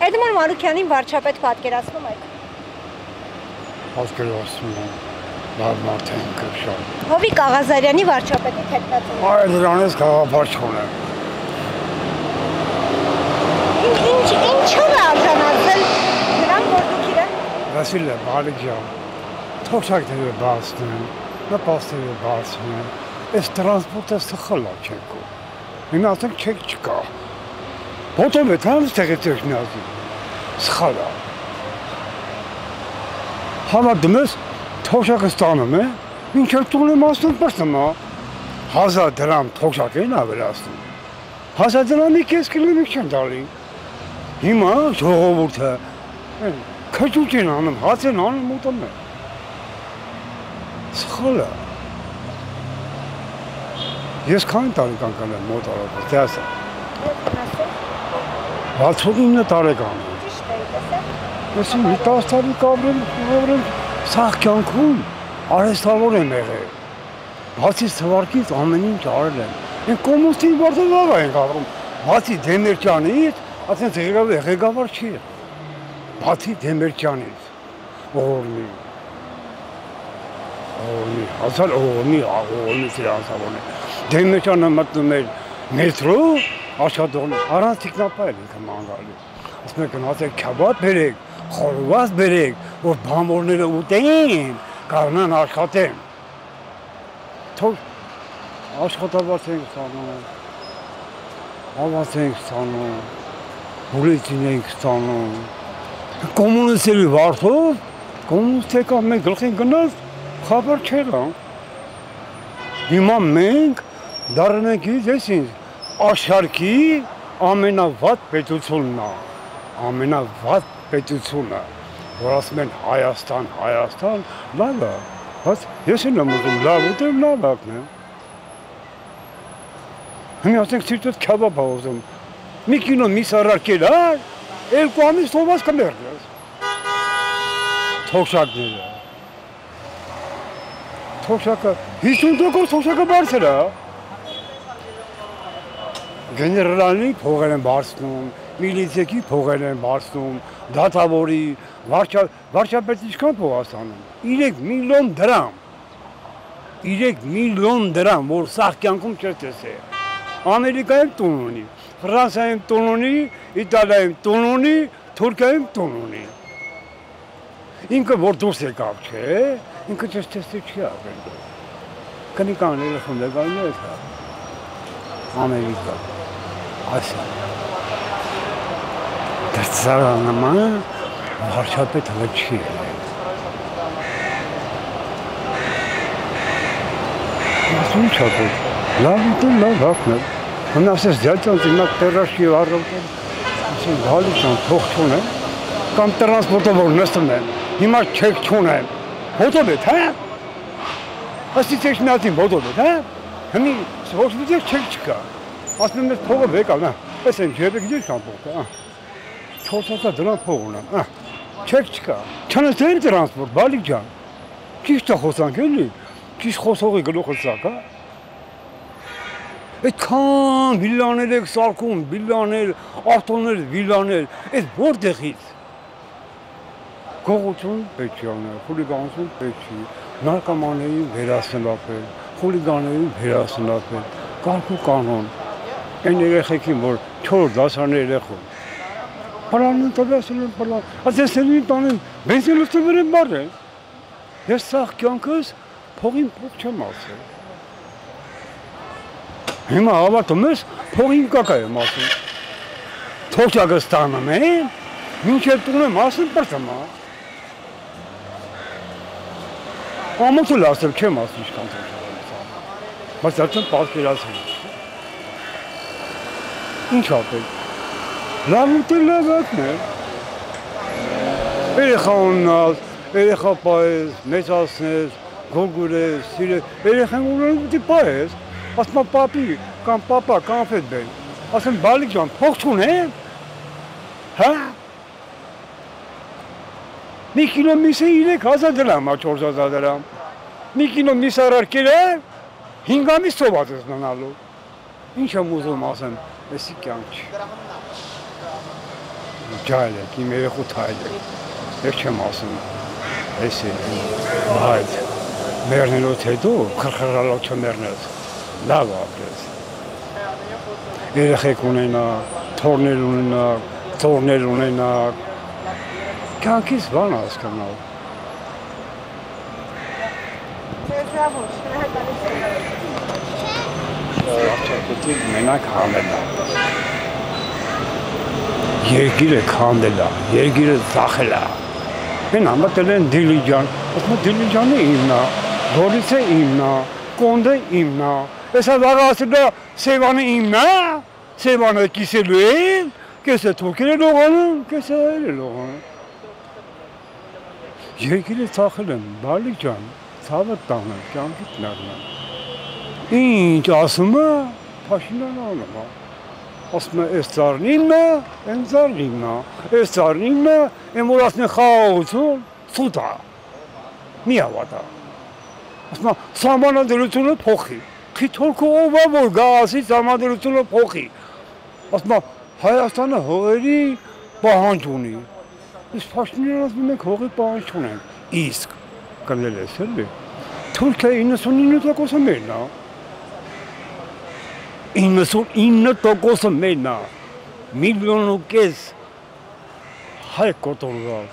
Այդմար Մանուկյանին վարչապետ պատկերացնում եք։ Պատկերացնում եմ, լավ մարդ են կրշան։ Հովիկ Աղազարյանի վարչապետի թեկնածու։ Այ դրանից գաղափար չունեմ։ Ինչով է արժանացել նրան, որ դուք իրեն։ Վասիլը, բալիկ ջան, թոշակները բացնեն, նպաստերը բացնեն, այս տրանսպորտը սխալ է չեք։ Հիմա ասենք չեք չկա։ Ոտով է թանց տեղեցեք նազի, սխալ է։ Հավատում ես, թոշակը ստանում է, մինչև տուն եմ ասնում պրսում է, 1000 դրամ թոշակ են ավելացնում, 1000 դրամի կես կիլոմետր չեն տալի, հիմա ժողովուրդը քճուճ են անում, հաց են անում ուտում է, սխալ է, ես քանի տարեկան կանեմ մոտ արապը, թե ասա, 69 տարեկան եմ, ես մի 10 տարի կաբրեմ սաղ կյանքում արեստավոր եմ եղել, բացի թվարկից ամեն ինչ արել եմ, են կոմունստին վարդով աղա ենք ապրում, բացի Դեմիրճյանից, ասենց ղեկավար չի եղել, բացի Դեմիրճյանից, ողորմի ֆինանսավորն է, Դեմիրճյանը մտնում էր մետրո, աշխատողներ, առանց թիկնապայել ինքը մանգալի, ասում է գնացեք քաբաբ բերեք, խորոված բերեք, որ բանվորները ուտեն, կարնան աշխատեն, թող աշխատավարձ ենք ստանում, հավաց ենք ստանում, բուլետին ենք ստանում, կոմունիստերի վարդով, կոմունիստ եկավ մենք գլխին գնաց, խաբար չեղան, հիմա մենք դառնում ենք ես ինձ, աշխարհի ամենավատ պետությունն է, ամենավատ պետությունը, որ ասում են Հայաստան, լավ է, բայց ես եմ ուզում լավ ուտեմ, լավ ակնեմ։ Հիմա ասենք սիրտուց քաբաբ ուզում, մի կինո միս առարկել ար, 2 ամիս թողած կմեռնես։ Թոշակները։ Թոշակը 50% թոշակը բարձր է։ Գեներալի փողեր են բարձնում, միլիցիայի փողեր են բարձնում, դատավորի, վարչապետի ինչքան փող է ստանում։ 3 միլիոն դրամ։ 3 միլիոն դրամ, որ սաղ կյանքում չես տեսել։ Ամերիկայում տուն ունի, Ֆրանսիայում տուն ունի, Իտալիայում տուն ունի, Թուրքիայում տուն ունի։ Ինքը որ դուրս եկավ, չէ, ինքը չես տեսել չի ապրել։ Կնիկաները խնդրել է Ամերիկա։ Ասա, դրծարանաման վարչապետ հլը չի եղել։ Ասում չապետ, լավ ուտել, լավ հակնել։ Հնա ասես դյալցանց իմակ տերաշկի առողտել, ասում գալիս են, թող չունեն, կամ տրանսպորտով որ նստում են, հիմա չեք չունեն, հոտով էտ, հա? Ասից եք միացին հոտով էտ, հա? Հնի ոչ մի ձեր չեք չկա, ասում եմ ես փողը վեկալ, ես եմ ջեպեք դեր կան փողը, 400 դրամ փող ունեմ, չեք չկա, չանես դեր տրանսպորտ, բալիկ ջան, ճիշտ է խոսանք էլի, ճիշտ խոսողի գլուխը սակ, այդքան վիլաներ եք սարքում, վիլաներ, ավտոներ, վիլաներ, այդ որտեղից, գողություն պետք չի անել, խուլիգանություն պետք չի, նարկոմաններին վերահսկել, խուլիգաններին վերահսկել, կարգ ու կանոն, այն երեխեքին, որ 4 դասարանի երեխում, պլանն տվյասել են պլան, ասեսելին տանեն, բենզին լուստվեր են բար են, ես սաղ կյանքս փողին փող չեմ ասել, հիմա հավատում ես, փողին կակա եմ ասում, թոշակը ստանում են, մինչև տուն եմ ասում պրծում է, ամոթը լասել չեմ ասում ինչքան թոշակ եմ ստանում, բայց արդեն պատկերացել Ինչ ապել, լավ ուտել լավ ակնել, երեխա ուննալ, երեխա պայես, մեծացնես, գորգուրես, սիրես, երեխան ուննալ ուտի պայես, ասմա պապի, կամ պապա, կանֆետ բեն, ասեմ բալիկ ջան, փող չունեմ, հա, մի կիլո միսը 3000 դրամ, 4000 դրամ, մի կիլո միս առարկել է, 5 ամիս ծոված ես մնալու, ինչ եմ ուզում ասեմ, Եսի կյանք չի։ ջայլ եք, իմ երեխու թայլ եք, ես չեմ ասում, ես բայց մերնելուց հետո, խրխրալով չմերնելուց, լավ ապրես, երեխեք ունենակ, թորներ ունենակ, ծորներ ունենակ, կյանքից բան հասկանալ, Արճակետին մենակ հանելա, երկիրը քանդելա, երկիրը ծախելա, են ամատել են դիլիջան, ասում է դիլիջանը իմնա, գորիցը իմնա, կոնդը իմնա, ես վաղը ասել է սևանը իմնա, սևանը կիսելու են, կեսը թուրքել է լողանում, կեսը այլ է լողանում, երկիրը ծախել են, բալիկ ջան, ցավը տանեն, կյանքիդ նարնան, ինչ ասում է, Փաշինյանը անում է, ասում է, այս ծառն իմնա, այն ծառն իմնա, այս ծառն իմնա, այն որ ասում է խաղաղություն, սուտ է, մի հավատա, ասում է, սահմանադրությունը փոխի, թորքը ով է որ գա ասի սահմանադրությունը փոխի, ասում է, Հայաստանը հողերի պահանջ ունի, իսկ Փաշինյանը ասում մենք հողի պահանջ չունենք, իսկ կնել ես էլի, Թուրքիայի 99%-ը մերն է, 99%-ը մերն է, 1,5 միլիոն հայ կոտորվալ,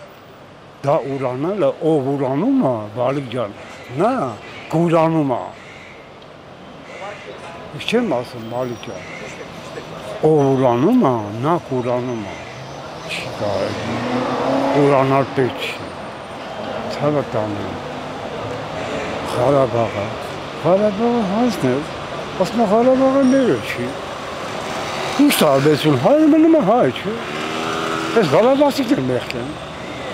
դա ուրանելը, ով ուրանում է, բալիկ ջան, նա կուրանում է, ես չեմ ասում բալիկ ջան, ով ուրանում է, նա կուրանում է, չի կարելի, ուրանալ պետք չի, ցավը տանում, Ղարաբաղը հանձնել, ասում է Ղարաբաղը մերը չի, ինչ տարբերություն, հայը մնում է հայ չէ, ես Ղարաբաղցիքներ մեղք են,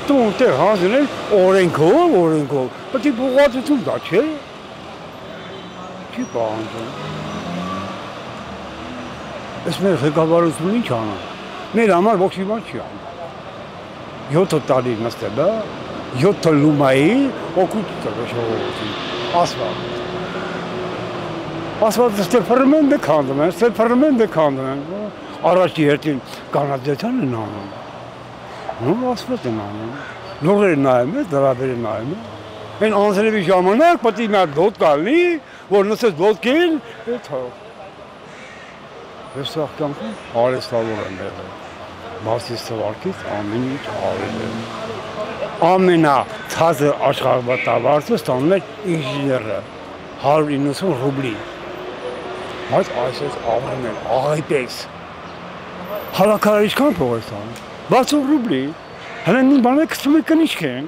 դու տեղ հանձնել օրենքով, պետք է բողոքություն դա չէ, չի պահանջում, ես մեր ղեկավարությունը ինչ անան, մեր համար ոքի բան չի անում, 7 տարի նստել է, 7 լումայի օգուտ տվել ժողովրդին, ասված ստեփռմեն քանդում են, առաջի հերթին կանադետան են անում, նոր ասված են անում, նորերը նայում է, դրաբերը նայում է, են անձրևի ժամանակ պետք է մի հատ ոտք կալնի, որ նսես ոտքին, ես սաղկանքում արեստավոր եմ եղել, բացից թվարկից ամեն ինչ արել եմ, ամենացածր աշխարհավարտավարձը ստանում էր ինժեները 190 ռուբլի, բայց այսպես ապրում են աղայի պես, հավաքարար ինչքան փող է ստանում, 60 ռուբլի, հենց մի բանը կցում է կնիչք են,